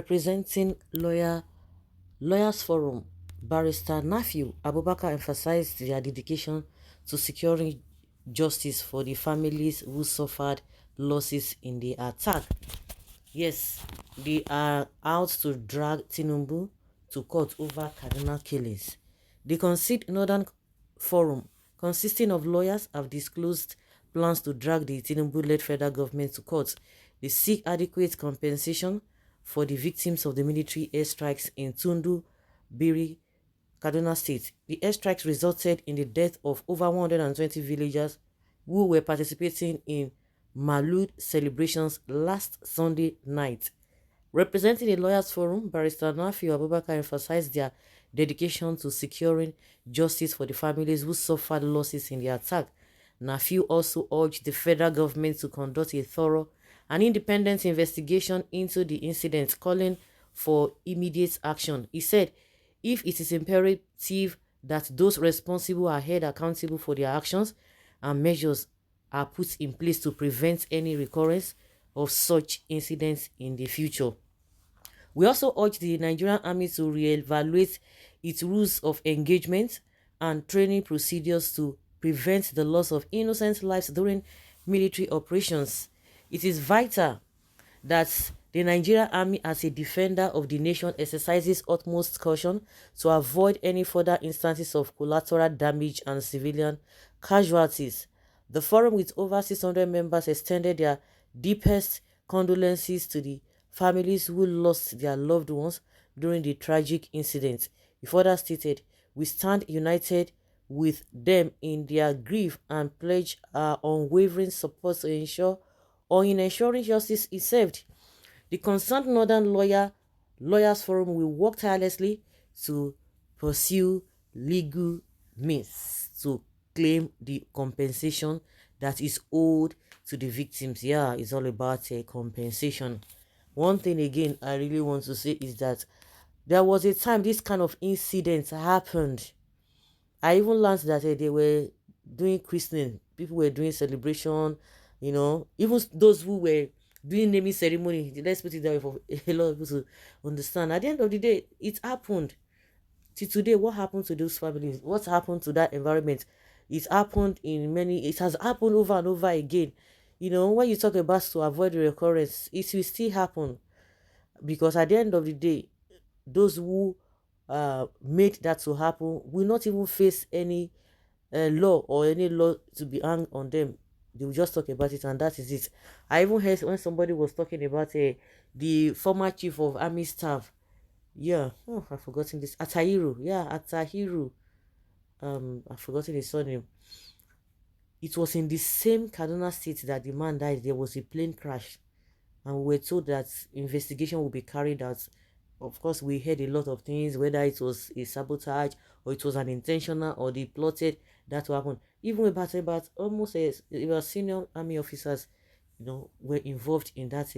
Representing Lawyers Forum, Barrister Nafiu Abubakar emphasized their dedication to securing justice for the families who suffered losses in the attack. Yes, they are out to drag TINUBU to court over KADUNA killings. The Concede Northern Forum, consisting of lawyers, have disclosed plans to drag the TINUBU-led federal government to court. They seek adequate compensation for the victims of the military airstrikes in Tundu, Biri, Kaduna State. The airstrikes resulted in the death of over 120 villagers who were participating in Maulud celebrations last Sunday night. Representing the Lawyers Forum, Barrister Nafiu Abubakar emphasized their dedication to securing justice for the families who suffered losses in the attack. Nafiu also urged the federal government to conduct a thorough and independent investigation into the incident, calling for immediate action. He said, if it is imperative that those responsible are held accountable for their actions and measures are put in place to prevent any recurrence of such incidents in the future. We also urge the Nigerian Army to reevaluate its rules of engagement and training procedures to prevent the loss of innocent lives during military operations. It is vital that the Nigerian Army, as a defender of the nation, exercises utmost caution to avoid any further instances of collateral damage and civilian casualties. The forum, with over 600 members, extended their deepest condolences to the families who lost their loved ones during the tragic incident. He further stated, "We stand united with them in their grief and pledge our unwavering support to ensuring justice is served. The concerned Northern Lawyers Forum will work tirelessly to pursue legal means to claim the compensation that is owed to the victims." Yeah, it's all about a compensation. One thing again I really want to say is that there was a time this kind of incident happened. I even learned that they were doing christening, people were doing celebration, even those who were doing naming ceremony. Let's put it that way for a lot of people to understand. At the end of the day, it happened. Till today, what happened to those families? What happened to that environment? It has happened over and over again. When you talk about to avoid the recurrence, it will still happen. Because at the end of the day, those who made that to happen will not even face any law or any law to be hanged on them. They will just talk about it, and that is it. I even heard when somebody was talking about the former chief of army staff. Yeah, I've forgotten this. Atahiru. Yeah, Atahiru. I've forgotten his surname. It was in the same Kaduna State that the man died. There was a plane crash, and we were told that investigation will be carried out. Of course, we heard a lot of things, whether it was a sabotage or it was an intentional or they plotted that to happen. Even about almost about senior army officers, were involved in that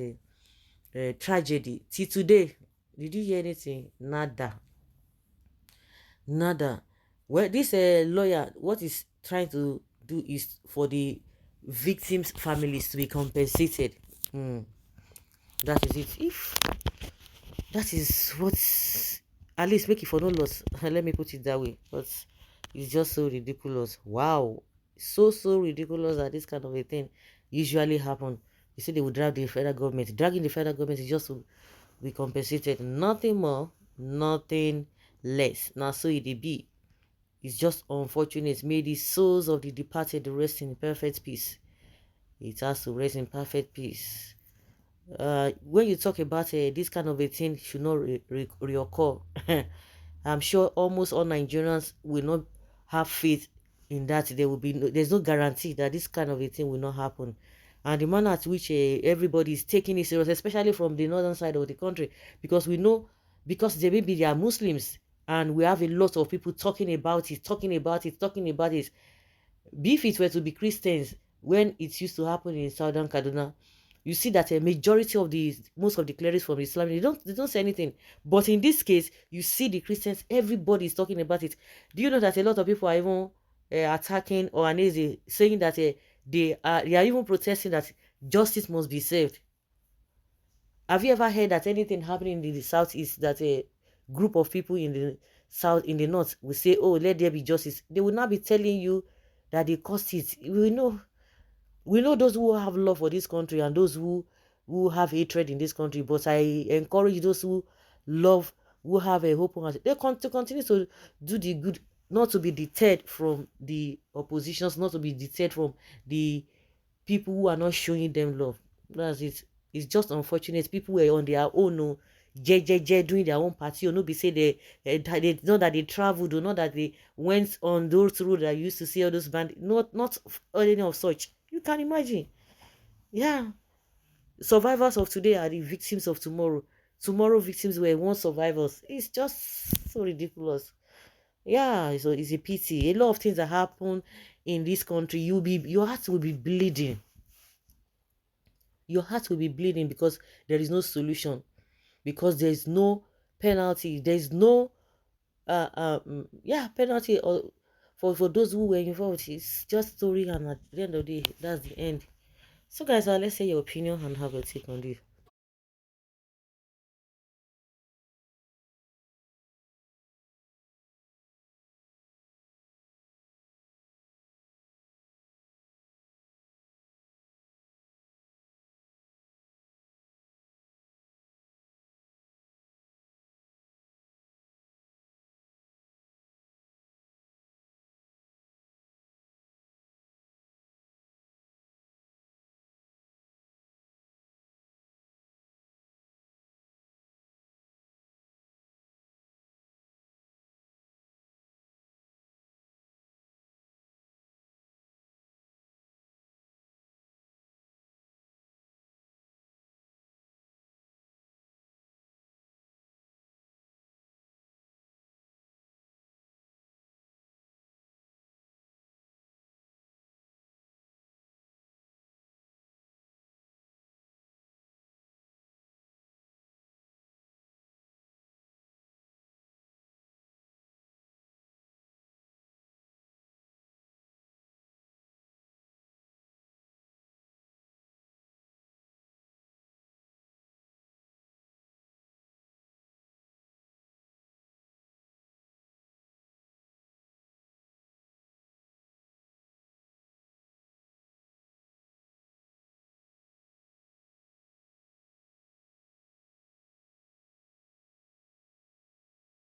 tragedy. Till today, did you hear anything? Nada. Well, this lawyer, what is trying to do is for the victims' families to be compensated. That is it. If that is what, at least make it for no loss. Let me put it that way. But it's just so ridiculous. Wow. So ridiculous that this kind of a thing usually happen. You see, they would drag the federal government. Dragging the federal government is just to be compensated. Nothing more, nothing less. Now, so it be. It's just unfortunate. May the souls of the departed rest in perfect peace. It has to rest in perfect peace. When you talk about this kind of a thing should not reoccur, I'm sure almost all Nigerians will not have faith in that. There's no guarantee that this kind of a thing will not happen. And the manner at which everybody is taking it serious, especially from the northern side of the country, because they are Muslims, and we have a lot of people talking about it. If it were to be Christians, when it used to happen in southern Kaduna, you see that a majority of most of the clerics from Islam, they don't say anything. But in this case, you see the Christians, everybody is talking about it. Do you know that a lot of people are even attacking or uneasy, saying that they are even protesting that justice must be served? Have you ever heard that anything happening in the southeast that a group of people in the south, in the north, will say, oh, let there be justice? They will not be telling you that they caused it. We know those who have love for this country and those who have hatred in this country. But I encourage those who love, who have a hope, they to continue to do the good, not to be deterred from the oppositions, not to be deterred from the people who are not showing them love. That's it. It's just unfortunate. People were on their own, no, doing their own party. Or no, be say they know that they traveled, or not that they went on those roads that you used to see all those bands. Not any of such. You can imagine. Yeah. Survivors of today are the victims of tomorrow. Tomorrow victims were once survivors. It's just so ridiculous. Yeah, so it's a pity. A lot of things that happen in this country, your heart will be bleeding. Your heart will be bleeding because there is no solution, because there is no penalty, there is no penalty or for those who were involved. It's just story, and at the end of the day, that's the end. So guys, let's say your opinion and have a take on this.